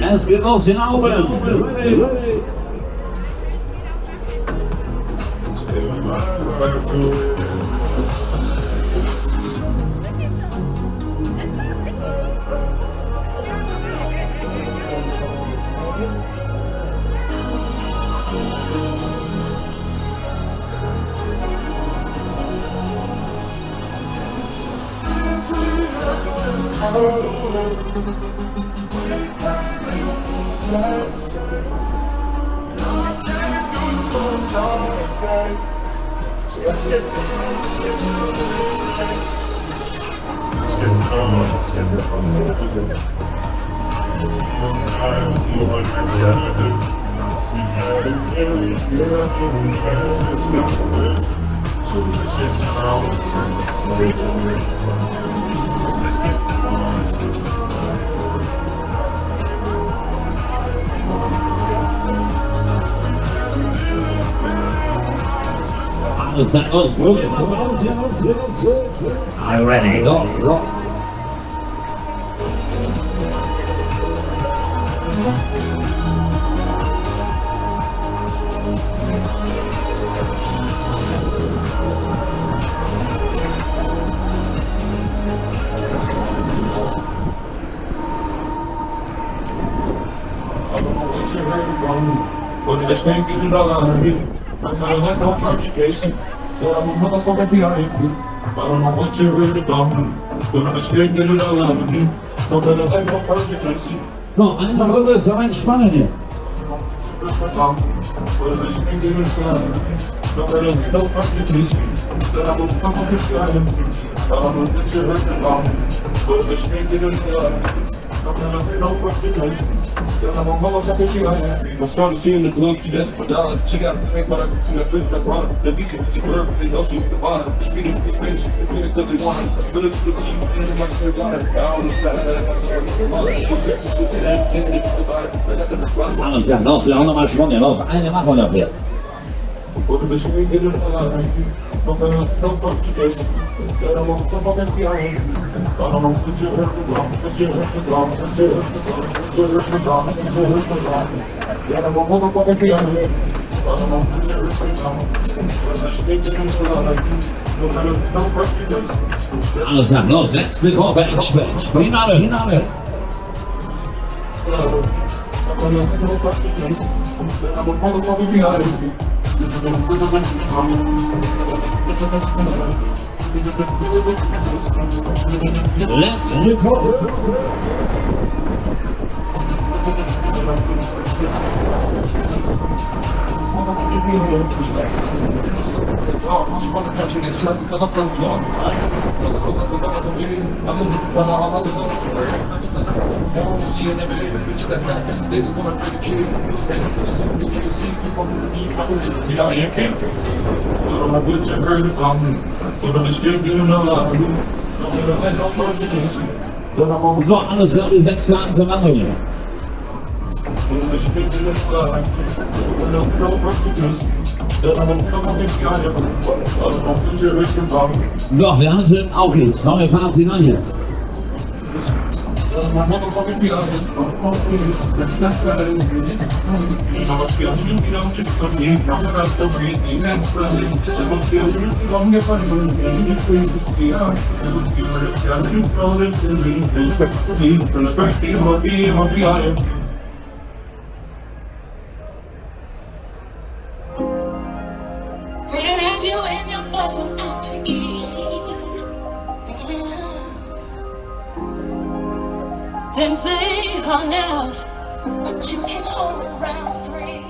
Es geht aus den Augen. Ready. That was brilliant. Are you ready? Go. I don't know what you heard about me, but I just can't get it all out of me. I kinda like no conjugation, but I'm a motherfucking PIMP. I don't know what you heard about me, but I just can't get it all out of me. I kinda like no conjugation. No, einmal rüber zu entspannen hier. I'm starting to feel the glove, she desperate dollars. She got a pay for that, she got flip that run. The decent, she curved, they don't shoot the bottom. She feed it with fish, she's the minute that they want. I spit it to the team, and it's like they want it. I don't know. Alles klar, los, wir haben nochmal Schwung hier, los. Eine machen wir dafür. But the bitch ain't getting a lot of you. No kind of no conjugation. That I'm a motherfucking PIMP. I don't know what you heard about, what you heard about, what you heard about, what you heard about, what you heard about. That I'm a motherfucking PIMP. I don't know what you heard about. But the bitch ain't getting a lot of you. No kind of no conjugation. Alles klar, los, letzte Kurve, entspannt. Finale. I'm a motherfucking PIMP. Let's record. She from the country, get slapped because I'm from John. I'm in the front of all others on the square. She in that bed, bitch, that's that. That's the day we wanna play the kid. And this is what you can see. You fucking with me, fucking with me. I ain't king. I don't know what you heard about me, but I'm just getting a lot of me. I'm gonna let no person chase me. Then I'm always So, alles klar, die 6 Lagen zu machen hier. So, wir hatten auch jetzt neue Fazit an hier. Couldn't you and your boys went out to eat? Then they hung out, but you came home around 3.